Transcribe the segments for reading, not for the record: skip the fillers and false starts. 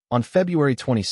On February 22,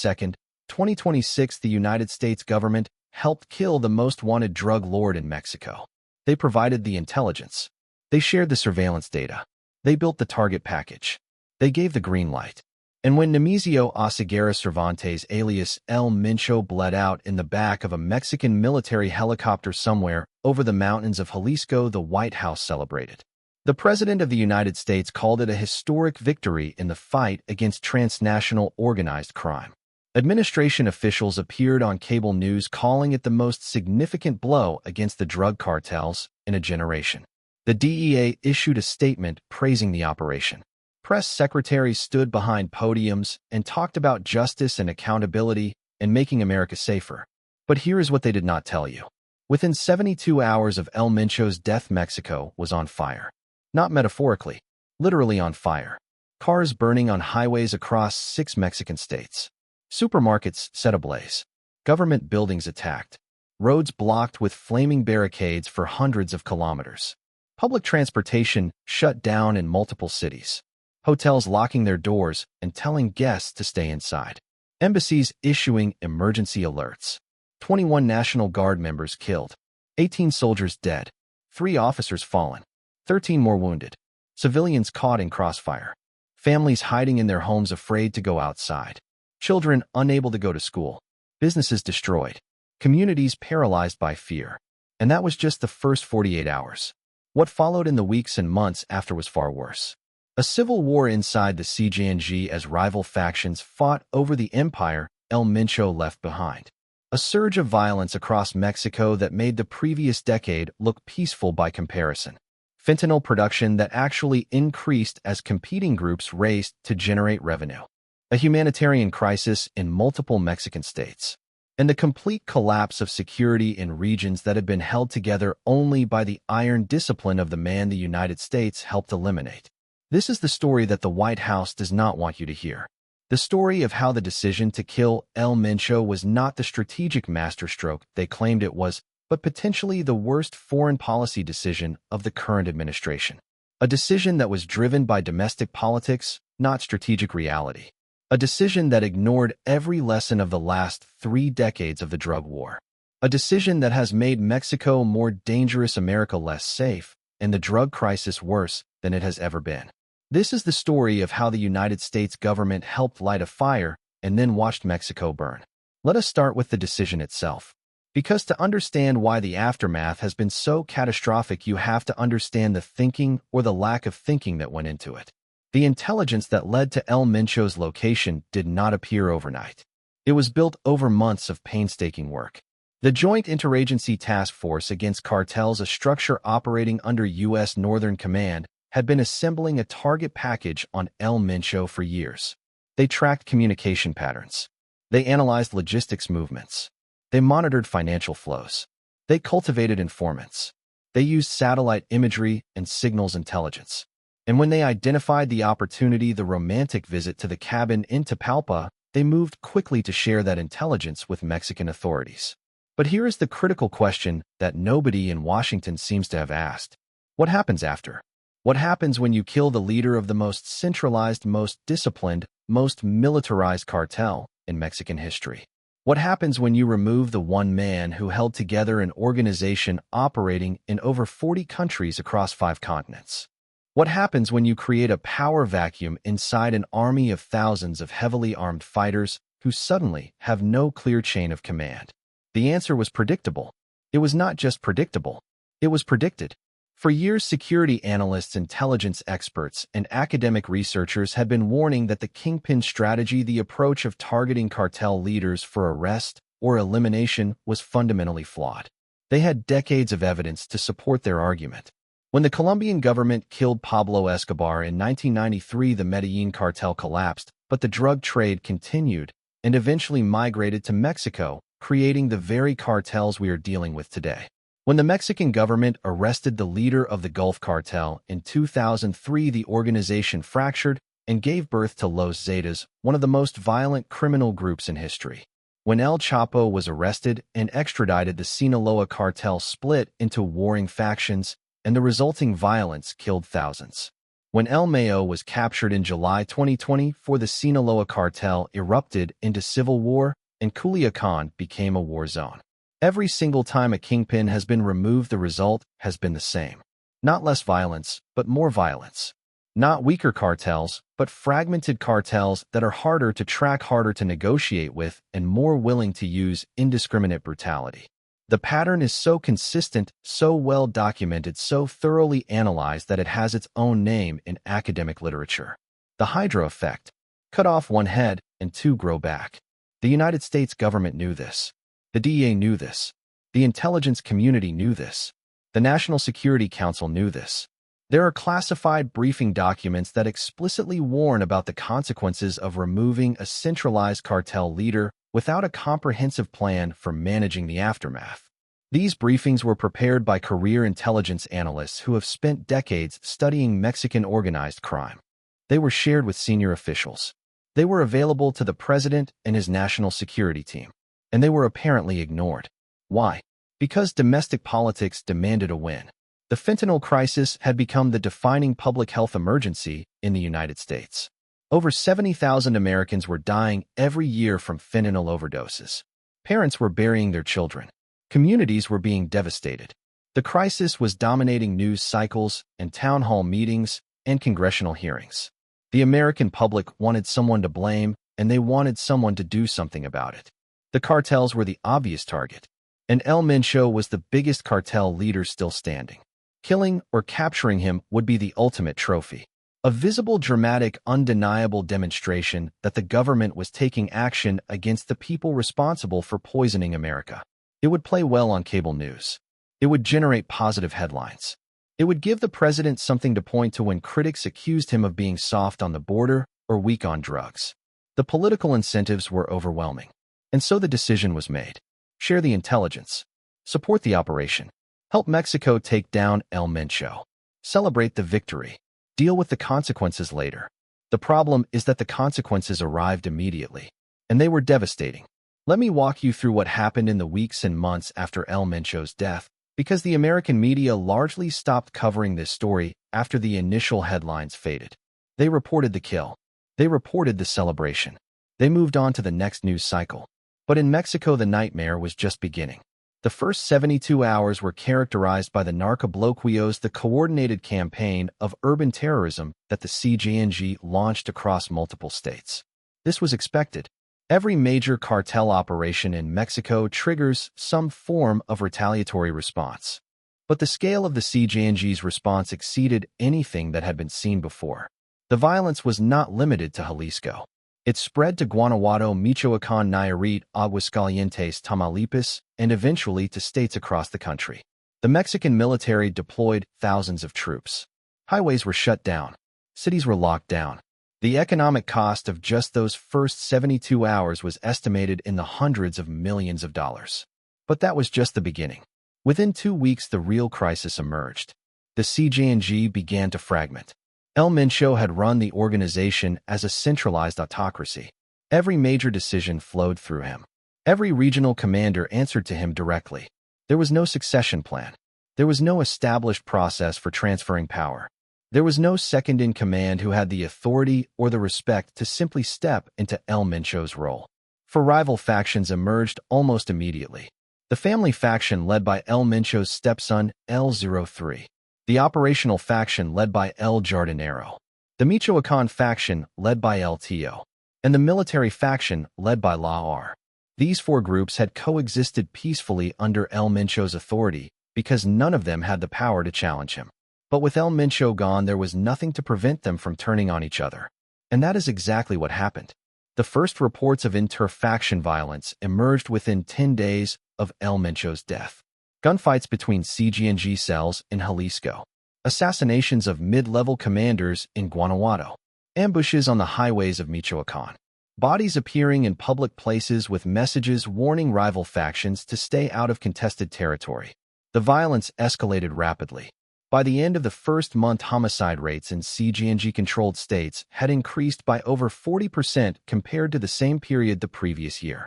2026, the United States government helped kill the most wanted drug lord in Mexico. They provided the intelligence. They shared the surveillance data. They built the target package. They gave the green light. And when Nemesio Oseguera Cervantes alias El Mencho bled out in the back of a Mexican military helicopter somewhere over the mountains of Jalisco, the White House celebrated. The President of the United States called it a historic victory in the fight against transnational organized crime. Administration officials appeared on cable news calling it the most significant blow against the drug cartels in a generation. The DEA issued a statement praising the operation. Press secretaries stood behind podiums and talked about justice and accountability and making America safer. But here is what they did not tell you. Within 72 hours of El Mencho's death, Mexico was on fire. Not metaphorically, literally on fire. Cars burning on highways across 6 Mexican states. Supermarkets set ablaze. Government buildings attacked. Roads blocked with flaming barricades for hundreds of kilometers. Public transportation shut down in multiple cities. Hotels locking their doors and telling guests to stay inside. Embassies issuing emergency alerts. 21 National Guard members killed. 18 soldiers dead. 3 officers fallen. 13 more wounded. Civilians caught in crossfire. Families hiding in their homes afraid to go outside. Children unable to go to school. Businesses destroyed. Communities paralyzed by fear. And that was just the first 48 hours. What followed in the weeks and months after was far worse. A civil war inside the CJNG as rival factions fought over the empire El Mencho left behind. A surge of violence across Mexico that made the previous decade look peaceful by comparison. Fentanyl production that actually increased as competing groups raced to generate revenue. A humanitarian crisis in multiple Mexican states. And the complete collapse of security in regions that had been held together only by the iron discipline of the man the United States helped eliminate. This is the story that the White House does not want you to hear. The story of how the decision to kill El Mencho was not the strategic masterstroke they claimed it was, but potentially the worst foreign policy decision of the current administration. A decision that was driven by domestic politics, not strategic reality. A decision that ignored every lesson of the last 3 decades of the drug war. A decision that has made Mexico more dangerous, America less safe, and the drug crisis worse than it has ever been. This is the story of how the United States government helped light a fire and then watched Mexico burn. Let us start with the decision itself. Because to understand why the aftermath has been so catastrophic, you have to understand the thinking or the lack of thinking that went into it. The intelligence that led to El Mencho's location did not appear overnight. It was built over months of painstaking work. The Joint Interagency Task Force Against Cartels, a structure operating under U.S. Northern Command, had been assembling a target package on El Mencho for years. They tracked communication patterns. They analyzed logistics movements. They monitored financial flows. They cultivated informants. They used satellite imagery and signals intelligence. And when they identified the opportunity, the romantic visit to the cabin in Tapalpa, they moved quickly to share that intelligence with Mexican authorities. But here is the critical question that nobody in Washington seems to have asked. What happens after? What happens when you kill the leader of the most centralized, most disciplined, most militarized cartel in Mexican history? What happens when you remove the one man who held together an organization operating in over 40 countries across 5 continents? What happens when you create a power vacuum inside an army of thousands of heavily armed fighters who suddenly have no clear chain of command? The answer was predictable. It was not just predictable. It was predicted. For years, security analysts, intelligence experts, and academic researchers had been warning that the kingpin strategy, the approach of targeting cartel leaders for arrest or elimination, was fundamentally flawed. They had decades of evidence to support their argument. When the Colombian government killed Pablo Escobar in 1993, the Medellin cartel collapsed, but the drug trade continued and eventually migrated to Mexico, creating the very cartels we are dealing with today. When the Mexican government arrested the leader of the Gulf Cartel in 2003, the organization fractured and gave birth to Los Zetas, one of the most violent criminal groups in history. When El Chapo was arrested and extradited, the Sinaloa cartel split into warring factions, and the resulting violence killed thousands. When El Mayo was captured in July 2020, the Sinaloa cartel erupted into civil war, and Culiacan became a war zone. Every single time a kingpin has been removed, the result has been the same. Not less violence, but more violence. Not weaker cartels, but fragmented cartels that are harder to track, harder to negotiate with, and more willing to use indiscriminate brutality. The pattern is so consistent, so well documented, so thoroughly analyzed that it has its own name in academic literature. The Hydra effect. Cut off one head, and two grow back. The United States government knew this. The DEA knew this. The intelligence community knew this. The National Security Council knew this. There are classified briefing documents that explicitly warn about the consequences of removing a centralized cartel leader without a comprehensive plan for managing the aftermath. These briefings were prepared by career intelligence analysts who have spent decades studying Mexican organized crime. They were shared with senior officials. They were available to the president and his national security team. And they were apparently ignored. Why? Because domestic politics demanded a win. The fentanyl crisis had become the defining public health emergency in the United States. Over 70,000 Americans were dying every year from fentanyl overdoses. Parents were burying their children. Communities were being devastated. The crisis was dominating news cycles and town hall meetings and congressional hearings. The American public wanted someone to blame, and they wanted someone to do something about it. The cartels were the obvious target, and El Mencho was the biggest cartel leader still standing. Killing or capturing him would be the ultimate trophy. A visible, dramatic, undeniable demonstration that the government was taking action against the people responsible for poisoning America. It would play well on cable news. It would generate positive headlines. It would give the president something to point to when critics accused him of being soft on the border or weak on drugs. The political incentives were overwhelming. And so the decision was made. Share the intelligence. Support the operation. Help Mexico take down El Mencho. Celebrate the victory. Deal with the consequences later. The problem is that the consequences arrived immediately. And they were devastating. Let me walk you through what happened in the weeks and months after El Mencho's death, because the American media largely stopped covering this story after the initial headlines faded. They reported the kill. They reported the celebration. They moved on to the next news cycle. But in Mexico, the nightmare was just beginning. The first 72 hours were characterized by the narcobloqueos, the coordinated campaign of urban terrorism that the CJNG launched across multiple states. This was expected. Every major cartel operation in Mexico triggers some form of retaliatory response. But the scale of the CJNG's response exceeded anything that had been seen before. The violence was not limited to Jalisco. It spread to Guanajuato, Michoacán, Nayarit, Aguascalientes, Tamaulipas, and eventually to states across the country. The Mexican military deployed thousands of troops. Highways were shut down. Cities were locked down. The economic cost of just those first 72 hours was estimated in the hundreds of millions of dollars. But that was just the beginning. Within 2 weeks, the real crisis emerged. The CJNG began to fragment. El Mencho had run the organization as a centralized autocracy. Every major decision flowed through him. Every regional commander answered to him directly. There was no succession plan. There was no established process for transferring power. There was no second-in-command who had the authority or the respect to simply step into El Mencho's role. For rival factions emerged almost immediately. The family faction led by El Mencho's stepson, El03. The operational faction led by El Jardinero, the Michoacán faction led by El Tío, and the military faction led by La R. These four groups had coexisted peacefully under El Mencho's authority because none of them had the power to challenge him. But with El Mencho gone, there was nothing to prevent them from turning on each other. And that is exactly what happened. The first reports of inter-faction violence emerged within 10 days of El Mencho's death. Gunfights between CJNG cells in Jalisco, assassinations of mid-level commanders in Guanajuato, ambushes on the highways of Michoacán, bodies appearing in public places with messages warning rival factions to stay out of contested territory. The violence escalated rapidly. By the end of the first month, homicide rates in CJNG-controlled states had increased by over 40% compared to the same period the previous year.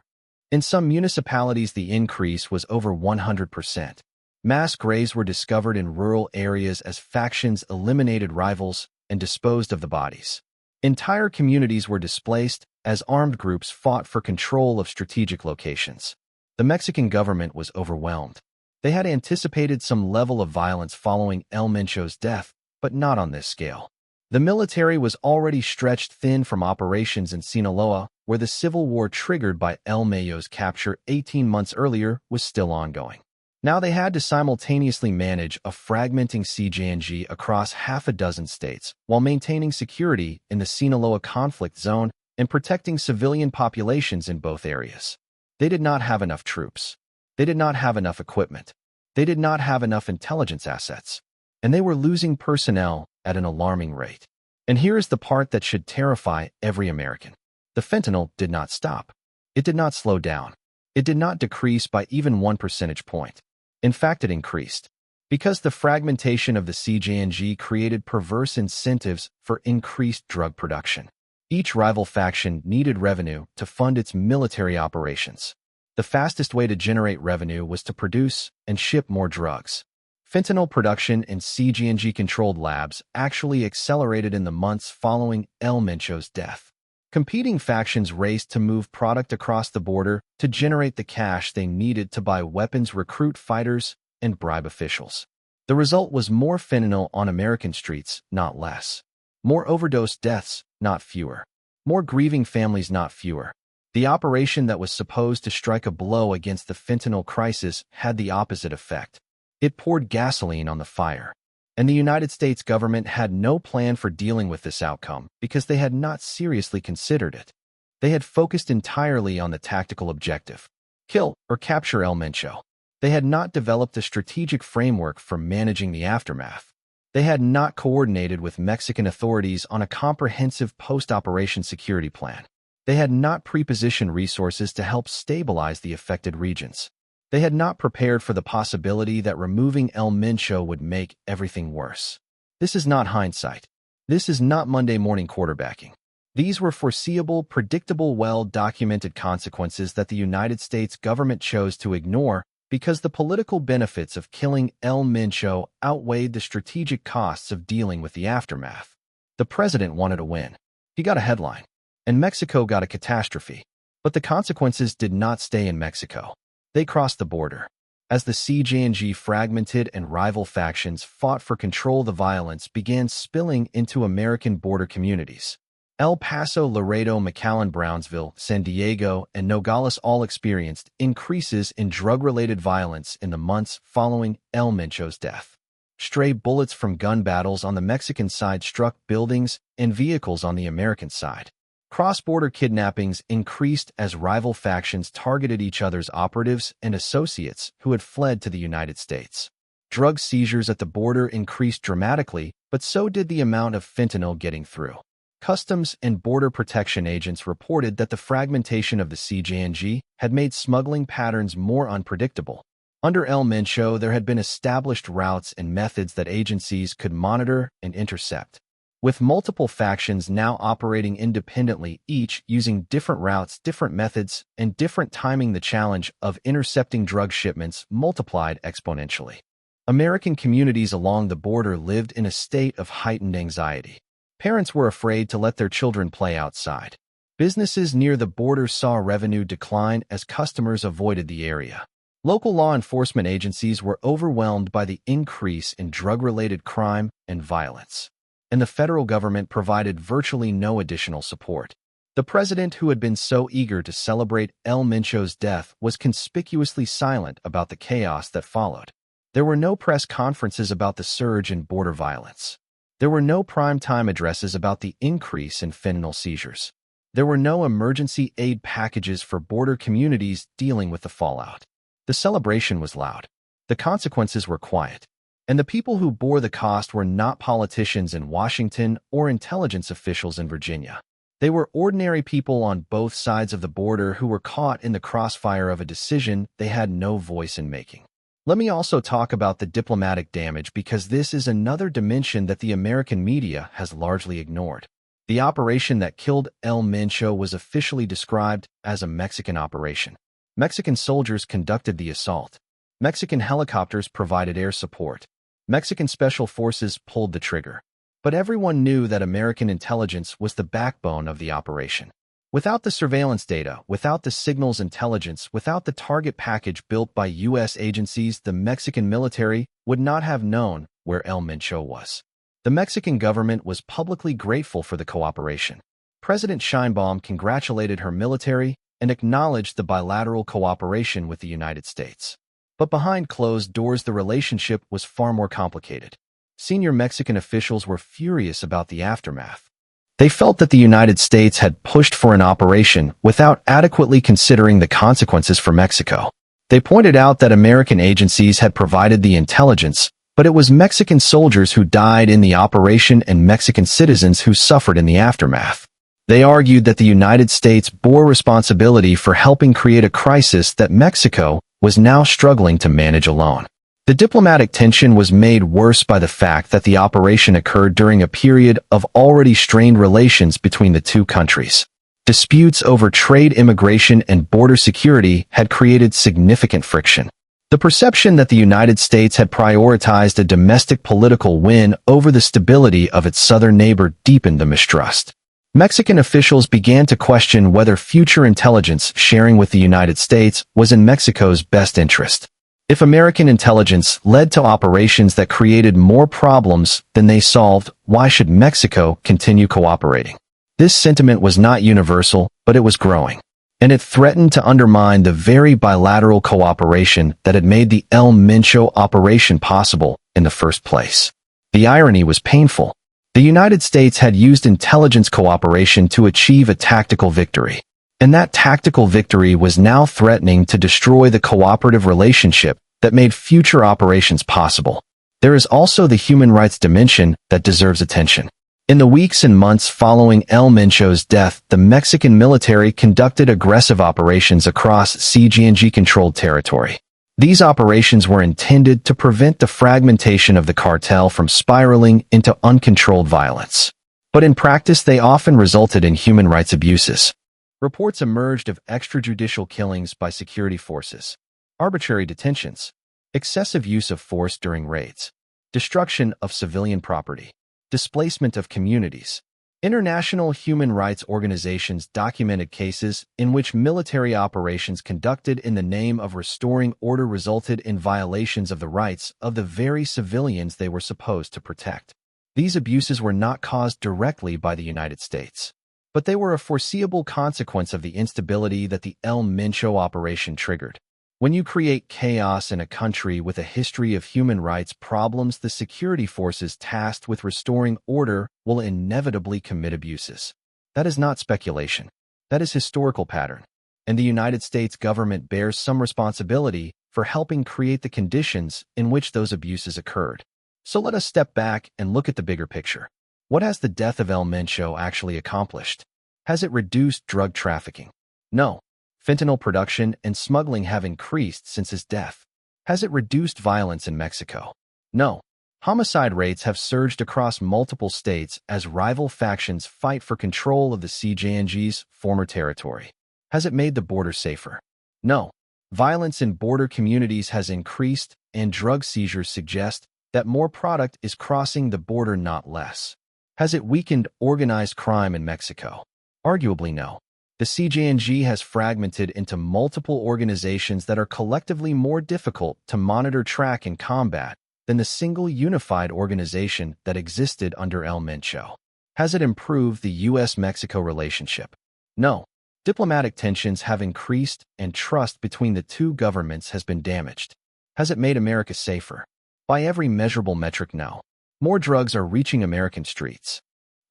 In some municipalities, the increase was over 100%. Mass graves were discovered in rural areas as factions eliminated rivals, and disposed of the bodies. Entire communities were displaced as armed groups fought for control of strategic locations. The Mexican government was overwhelmed. They had anticipated some level of violence following El Mencho's death, but not on this scale. The military was already stretched thin from operations in Sinaloa, where the civil war triggered by El Mencho's capture 18 months earlier was still ongoing. Now they had to simultaneously manage a fragmenting CJNG across half a dozen states while maintaining security in the Sinaloa conflict zone and protecting civilian populations in both areas. They did not have enough troops. They did not have enough equipment. They did not have enough intelligence assets. And they were losing personnel at an alarming rate. And here is the part that should terrify every American. The fentanyl did not stop. It did not slow down. It did not decrease by even 1 percentage point. In fact, it increased. Because the fragmentation of the CJNG created perverse incentives for increased drug production. Each rival faction needed revenue to fund its military operations. The fastest way to generate revenue was to produce and ship more drugs. Fentanyl production in CJNG-controlled labs actually accelerated in the months following El Mencho's death. Competing factions raced to move product across the border to generate the cash they needed to buy weapons, recruit fighters, and bribe officials. The result was more fentanyl on American streets, not less. More overdose deaths, not fewer. More grieving families, not fewer. The operation that was supposed to strike a blow against the fentanyl crisis had the opposite effect. It poured gasoline on the fire. And the United States government had no plan for dealing with this outcome because they had not seriously considered it. They had focused entirely on the tactical objective: kill or capture El Mencho. They had not developed a strategic framework for managing the aftermath. They had not coordinated with Mexican authorities on a comprehensive post-operation security plan. They had not prepositioned resources to help stabilize the affected regions. They had not prepared for the possibility that removing El Mencho would make everything worse. This is not hindsight. This is not Monday morning quarterbacking. These were foreseeable, predictable, well-documented consequences that the United States government chose to ignore because the political benefits of killing El Mencho outweighed the strategic costs of dealing with the aftermath. The president wanted a win. He got a headline. And Mexico got a catastrophe. But the consequences did not stay in Mexico. They crossed the border. As the CJNG fragmented and rival factions fought for control, the violence began spilling into American border communities. El Paso, Laredo, McAllen, Brownsville, San Diego, and Nogales all experienced increases in drug-related violence in the months following El Mencho's death. Stray bullets from gun battles on the Mexican side struck buildings and vehicles on the American side. Cross-border kidnappings increased as rival factions targeted each other's operatives and associates who had fled to the United States. Drug seizures at the border increased dramatically, but so did the amount of fentanyl getting through. Customs and Border Protection agents reported that the fragmentation of the CJNG had made smuggling patterns more unpredictable. Under El Mencho, there had been established routes and methods that agencies could monitor and intercept. With multiple factions now operating independently, each using different routes, different methods, and different timing, the challenge of intercepting drug shipments multiplied exponentially. American communities along the border lived in a state of heightened anxiety. Parents were afraid to let their children play outside. Businesses near the border saw revenue decline as customers avoided the area. Local law enforcement agencies were overwhelmed by the increase in drug-related crime and violence. And the federal government provided virtually no additional support. The president, who had been so eager to celebrate El Mencho's death, was conspicuously silent about the chaos that followed. There were no press conferences about the surge in border violence. There were no prime-time addresses about the increase in fentanyl seizures. There were no emergency aid packages for border communities dealing with the fallout. The celebration was loud. The consequences were quiet. And the people who bore the cost were not politicians in Washington or intelligence officials in Virginia. They were ordinary people on both sides of the border who were caught in the crossfire of a decision they had no voice in making. Let me also talk about the diplomatic damage, because this is another dimension that the American media has largely ignored. The operation that killed El Mencho was officially described as a Mexican operation. Mexican soldiers conducted the assault. Mexican helicopters provided air support. Mexican special forces pulled the trigger. But everyone knew that American intelligence was the backbone of the operation. Without the surveillance data, without the signals intelligence, without the target package built by U.S. agencies, the Mexican military would not have known where El Mencho was. The Mexican government was publicly grateful for the cooperation. President Sheinbaum congratulated her military and acknowledged the bilateral cooperation with the United States. But behind closed doors, the relationship was far more complicated. Senior Mexican officials were furious about the aftermath. They felt that the United States had pushed for an operation without adequately considering the consequences for Mexico. They pointed out that American agencies had provided the intelligence, but it was Mexican soldiers who died in the operation and Mexican citizens who suffered in the aftermath. They argued that the United States bore responsibility for helping create a crisis that Mexico was now struggling to manage alone. The diplomatic tension was made worse by the fact that the operation occurred during a period of already strained relations between the two countries. Disputes over trade, immigration, and border security had created significant friction. The perception that the United States had prioritized a domestic political win over the stability of its southern neighbor deepened the mistrust. Mexican officials began to question whether future intelligence sharing with the United States was in Mexico's best interest. If American intelligence led to operations that created more problems than they solved, why should Mexico continue cooperating? This sentiment was not universal, but it was growing, and it threatened to undermine the very bilateral cooperation that had made the El Mencho operation possible in the first place. The irony was painful. The United States had used intelligence cooperation to achieve a tactical victory, and that tactical victory was now threatening to destroy the cooperative relationship that made future operations possible. There is also the human rights dimension that deserves attention. In the weeks and months following El Mencho's death, the Mexican military conducted aggressive operations across CJNG-controlled territory. These operations were intended to prevent the fragmentation of the cartel from spiraling into uncontrolled violence. But in practice, they often resulted in human rights abuses. Reports emerged of extrajudicial killings by security forces, arbitrary detentions, excessive use of force during raids, destruction of civilian property, displacement of communities. International human rights organizations documented cases in which military operations conducted in the name of restoring order resulted in violations of the rights of the very civilians they were supposed to protect. These abuses were not caused directly by the United States, but they were a foreseeable consequence of the instability that the El Mencho operation triggered. When you create chaos in a country with a history of human rights problems, the security forces tasked with restoring order will inevitably commit abuses. That is not speculation. That is historical pattern. And the United States government bears some responsibility for helping create the conditions in which those abuses occurred. So let us step back and look at the bigger picture. What has the death of El Mencho actually accomplished? Has it reduced drug trafficking? No. Fentanyl production and smuggling have increased since his death. Has it reduced violence in Mexico? No. Homicide rates have surged across multiple states as rival factions fight for control of the CJNG's former territory. Has it made the border safer? No. Violence in border communities has increased, and drug seizures suggest that more product is crossing the border, not less. Has it weakened organized crime in Mexico? Arguably no. The CJNG has fragmented into multiple organizations that are collectively more difficult to monitor, track, and combat than the single unified organization that existed under El Mencho. Has it improved the U.S.-Mexico relationship? No. Diplomatic tensions have increased and trust between the two governments has been damaged. Has it made America safer? By every measurable metric, no. More drugs are reaching American streets.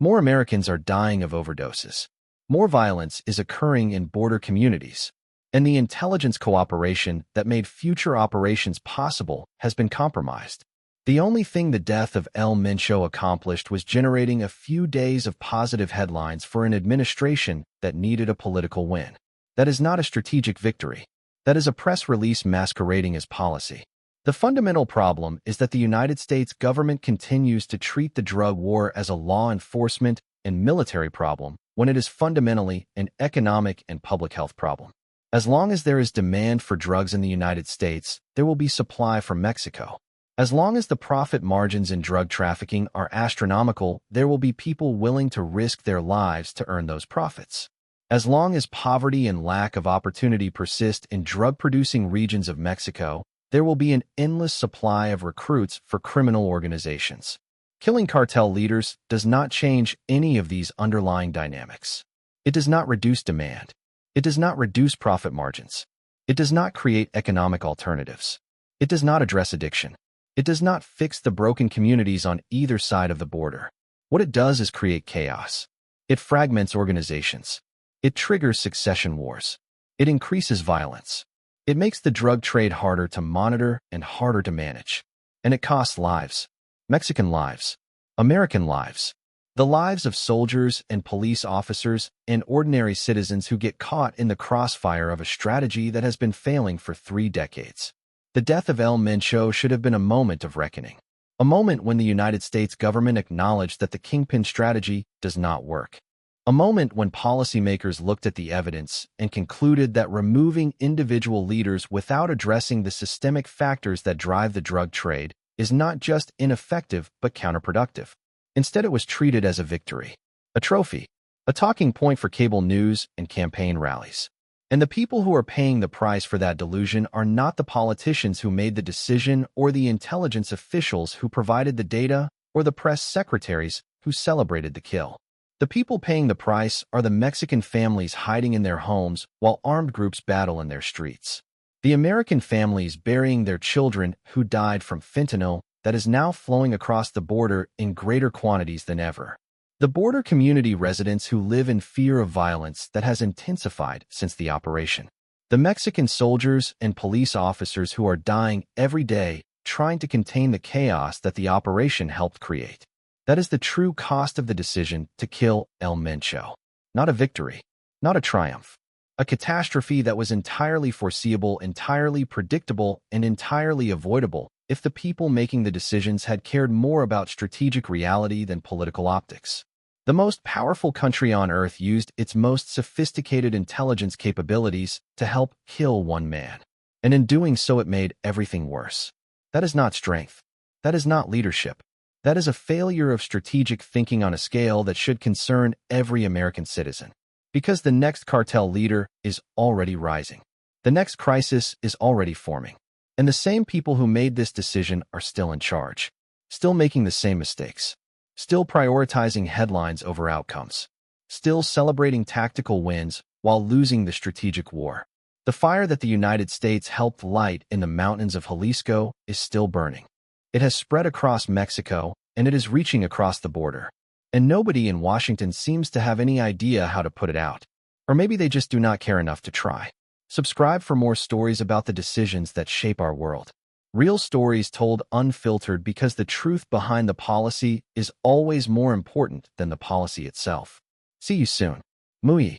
More Americans are dying of overdoses. More violence is occurring in border communities, and the intelligence cooperation that made future operations possible has been compromised. The only thing the death of El Mencho accomplished was generating a few days of positive headlines for an administration that needed a political win. That is not a strategic victory. That is a press release masquerading as policy. The fundamental problem is that the United States government continues to treat the drug war as a law enforcement and military problem when it is fundamentally an economic and public health problem. As long as there is demand for drugs in the United States, there will be supply from Mexico. As long as the profit margins in drug trafficking are astronomical, there will be people willing to risk their lives to earn those profits. As long as poverty and lack of opportunity persist in drug-producing regions of Mexico, there will be an endless supply of recruits for criminal organizations. Killing cartel leaders does not change any of these underlying dynamics. It does not reduce demand. It does not reduce profit margins. It does not create economic alternatives. It does not address addiction. It does not fix the broken communities on either side of the border. What it does is create chaos. It fragments organizations. It triggers succession wars. It increases violence. It makes the drug trade harder to monitor and harder to manage. And it costs lives. Mexican lives. American lives. The lives of soldiers and police officers and ordinary citizens who get caught in the crossfire of a strategy that has been failing for 3 decades. The death of El Mencho should have been a moment of reckoning. A moment when the United States government acknowledged that the kingpin strategy does not work. A moment when policymakers looked at the evidence and concluded that removing individual leaders without addressing the systemic factors that drive the drug trade is not just ineffective but counterproductive. Instead, it was treated as a victory, a trophy, a talking point for cable news and campaign rallies. And the people who are paying the price for that delusion are not the politicians who made the decision or the intelligence officials who provided the data or the press secretaries who celebrated the kill. The people paying the price are the Mexican families hiding in their homes while armed groups battle in their streets. The American families burying their children who died from fentanyl that is now flowing across the border in greater quantities than ever. The border community residents who live in fear of violence that has intensified since the operation. The Mexican soldiers and police officers who are dying every day trying to contain the chaos that the operation helped create. That is the true cost of the decision to kill El Mencho. Not a victory, not a triumph. A catastrophe that was entirely foreseeable, entirely predictable, and entirely avoidable if the people making the decisions had cared more about strategic reality than political optics. The most powerful country on earth used its most sophisticated intelligence capabilities to help kill one man. And in doing so, it made everything worse. That is not strength. That is not leadership. That is a failure of strategic thinking on a scale that should concern every American citizen. Because the next cartel leader is already rising. The next crisis is already forming. And the same people who made this decision are still in charge. Still making the same mistakes. Still prioritizing headlines over outcomes. Still celebrating tactical wins while losing the strategic war. The fire that the United States helped light in the mountains of Jalisco is still burning. It has spread across Mexico, and it is reaching across the border. And nobody in Washington seems to have any idea how to put it out. Or maybe they just do not care enough to try. Subscribe for more stories about the decisions that shape our world. Real stories told unfiltered, because the truth behind the policy is always more important than the policy itself. See you soon. Muy